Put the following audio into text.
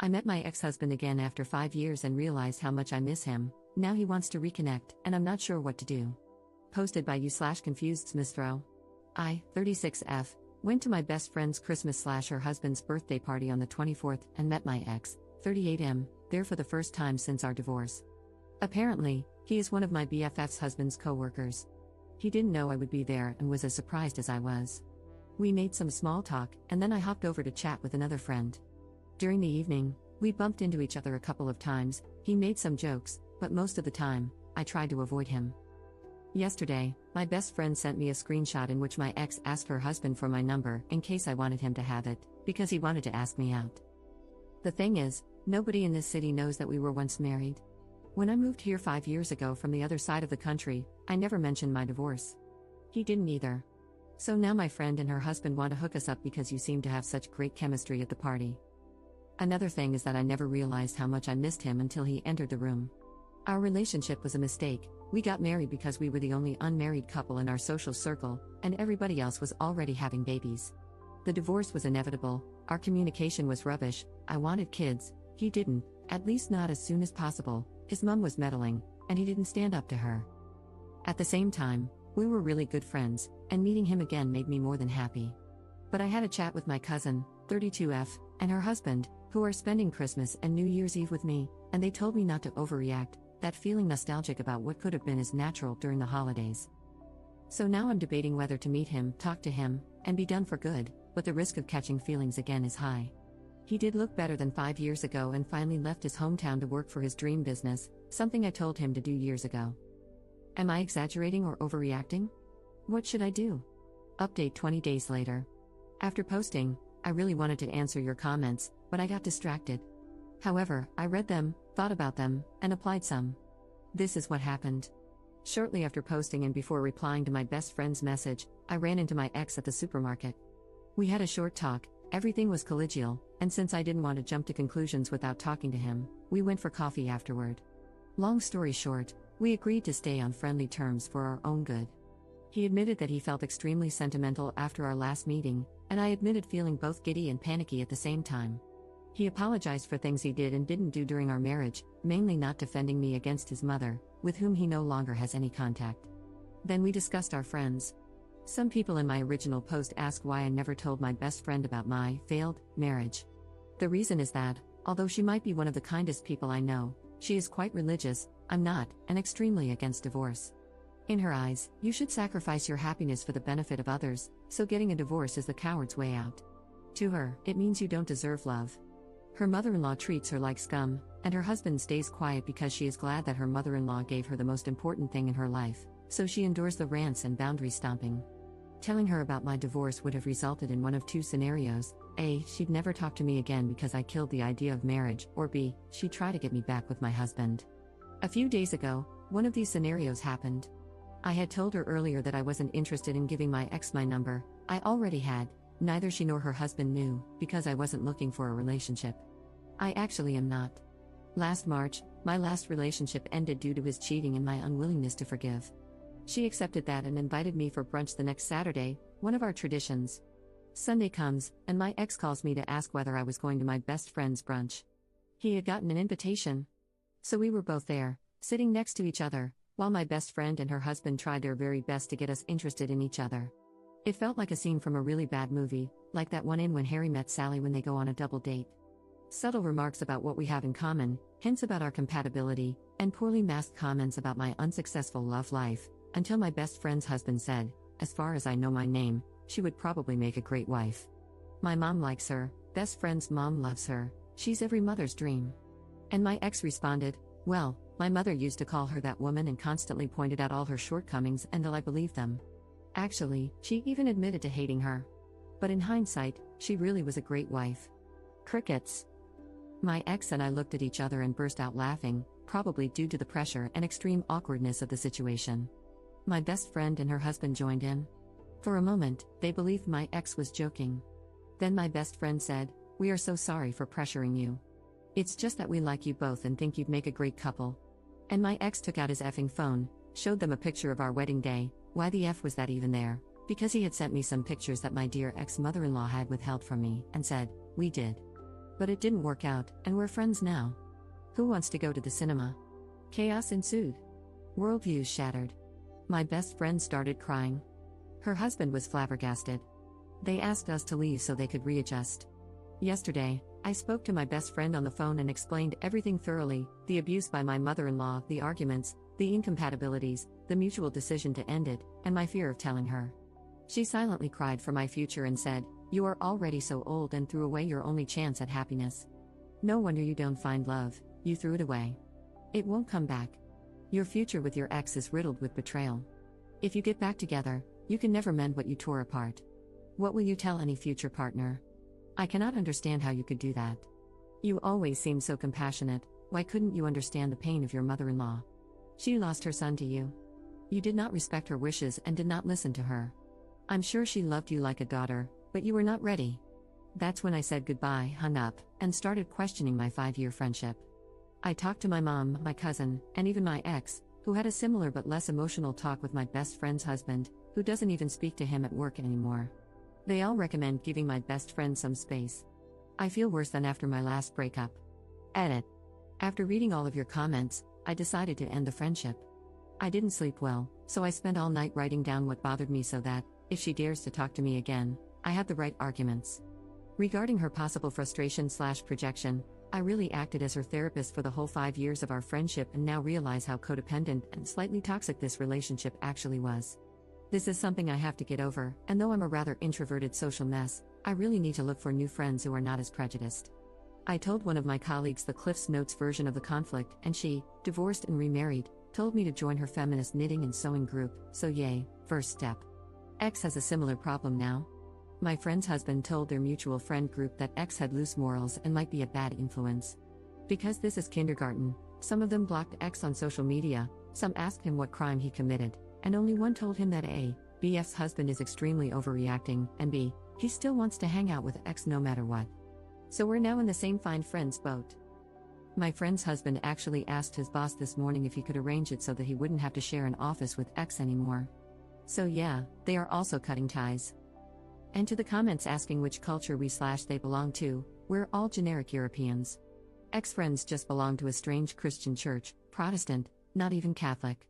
I met my ex-husband again after 5 years and realized how much I miss him. Now he wants to reconnect, and I'm not sure what to do. Posted by you/confused Smithrow. I, 36F, went to my best friend's Christmas/her husband's birthday party on the 24th and met my ex, 38M, there for the first time since our divorce. Apparently, he is one of my BFF's husband's co-workers. He didn't know I would be there and was as surprised as I was. We made some small talk, and then I hopped over to chat with another friend. During the evening, we bumped into each other a couple of times. He made some jokes, but most of the time, I tried to avoid him. Yesterday, my best friend sent me a screenshot in which my ex asked her husband for my number in case I wanted him to have it, because he wanted to ask me out. The thing is, nobody in this city knows that we were once married. When I moved here 5 years ago from the other side of the country, I never mentioned my divorce. He didn't either. So now my friend and her husband want to hook us up because you seem to have such great chemistry at the party. Another thing is that I never realized how much I missed him until he entered the room. Our relationship was a mistake. We got married because we were the only unmarried couple in our social circle, and everybody else was already having babies. The divorce was inevitable, our communication was rubbish, I wanted kids, he didn't, at least not as soon as possible, his mom was meddling, and he didn't stand up to her. At the same time, we were really good friends, and meeting him again made me more than happy. But I had a chat with my cousin, 32F, and her husband, who are spending Christmas and New Year's Eve with me, and they told me not to overreact. That feeling nostalgic about what could have been is natural during the holidays. So now I'm debating whether to meet him, talk to him, and be done for good, but the risk of catching feelings again is high. He did look better than 5 years ago and finally left his hometown to work for his dream business, something I told him to do years ago. Am I exaggerating or overreacting? What should I do? Update 20 days later. After posting, I really wanted to answer your comments, but I got distracted. However, I read them, thought about them, and applied some. This is what happened. Shortly after posting and before replying to my best friend's message, I ran into my ex at the supermarket. We had a short talk, everything was collegial, and since I didn't want to jump to conclusions without talking to him, we went for coffee afterward. Long story short, we agreed to stay on friendly terms for our own good. He admitted that he felt extremely sentimental after our last meeting, and I admitted feeling both giddy and panicky at the same time. He apologized for things he did and didn't do during our marriage, mainly not defending me against his mother, with whom he no longer has any contact. Then we discussed our friends. Some people in my original post asked why I never told my best friend about my failed marriage. The reason is that, although she might be one of the kindest people I know, she is quite religious, I'm not, and extremely against divorce. In her eyes, you should sacrifice your happiness for the benefit of others, so getting a divorce is the coward's way out. To her, it means you don't deserve love. Her mother-in-law treats her like scum, and her husband stays quiet because she is glad that her mother-in-law gave her the most important thing in her life, so she endures the rants and boundary stomping. Telling her about my divorce would have resulted in one of two scenarios: A, she'd never talk to me again because I killed the idea of marriage, or B, she'd try to get me back with my husband. A few days ago, one of these scenarios happened. I had told her earlier that I wasn't interested in giving my ex my number. I already had. Neither she nor her husband knew, because I wasn't looking for a relationship. I actually am not. Last March, my last relationship ended due to his cheating and my unwillingness to forgive. She accepted that and invited me for brunch the next Saturday, one of our traditions. Sunday comes, and my ex calls me to ask whether I was going to my best friend's brunch. He had gotten an invitation. So we were both there, sitting next to each other, while my best friend and her husband tried their very best to get us interested in each other. It felt like a scene from a really bad movie, like that one in When Harry Met Sally when they go on a double date. Subtle remarks about what we have in common, hints about our compatibility, and poorly masked comments about my unsuccessful love life, until my best friend's husband said, "As far as I know my name, she would probably make a great wife. My mom likes her, best friend's mom loves her, she's every mother's dream." And my ex responded, "Well, my mother used to call her that woman and constantly pointed out all her shortcomings until I believed them. Actually, she even admitted to hating her. But in hindsight, she really was a great wife." Crickets. My ex and I looked at each other and burst out laughing, probably due to the pressure and extreme awkwardness of the situation. My best friend and her husband joined in. For a moment, they believed my ex was joking. Then my best friend said, "We are so sorry for pressuring you. It's just that we like you both and think you'd make a great couple." And my ex took out his effing phone, showed them a picture of our wedding day. Why the F was that even there? Because he had sent me some pictures that my dear ex-mother-in-law had withheld from me, and said, "We did." But it didn't work out, and we're friends now. Who wants to go to the cinema? Chaos ensued. Worldviews shattered. My best friend started crying. Her husband was flabbergasted. They asked us to leave so they could readjust. Yesterday, I spoke to my best friend on the phone and explained everything thoroughly: the abuse by my mother-in-law, the arguments, the incompatibilities, the mutual decision to end it, and my fear of telling her. She silently cried for my future and said, "You are already so old," and threw away your only chance at happiness. No wonder you don't find love, you threw it away. It won't come back. Your future with your ex is riddled with betrayal. If you get back together, you can never mend what you tore apart. What will you tell any future partner? I cannot understand how you could do that. You always seem so compassionate. Why couldn't you understand the pain of your mother-in-law? She lost her son to you. You did not respect her wishes and did not listen to her. I'm sure she loved you like a daughter, but you were not ready. That's when I said goodbye, hung up, and started questioning my 5-year friendship. I talked to my mom, my cousin, and even my ex, who had a similar but less emotional talk with my best friend's husband, who doesn't even speak to him at work anymore. They all recommend giving my best friend some space. I feel worse than after my last breakup. Edit. After reading all of your comments, I decided to end the friendship. I didn't sleep well, so I spent all night writing down what bothered me so that, if she dares to talk to me again, I had the right arguments. Regarding her possible frustration/projection, I really acted as her therapist for the whole 5 years of our friendship and now realize how codependent and slightly toxic this relationship actually was. This is something I have to get over, and though I'm a rather introverted social mess, I really need to look for new friends who are not as prejudiced. I told one of my colleagues the Cliff's Notes version of the conflict, and she, divorced and remarried, told me to join her feminist knitting and sewing group, so yay, first step. X has a similar problem now. My friend's husband told their mutual friend group that X had loose morals and might be a bad influence. Because this is kindergarten, some of them blocked X on social media, some asked him what crime he committed, and only one told him that A, BF's husband is extremely overreacting, and B, he still wants to hang out with X no matter what. So we're now in the same find friends boat. My friend's husband actually asked his boss this morning if he could arrange it so that he wouldn't have to share an office with X anymore. So yeah, they are also cutting ties. And to the comments asking which culture we/they belong to, we're all generic Europeans. X friends just belong to a strange Christian church, Protestant, not even Catholic.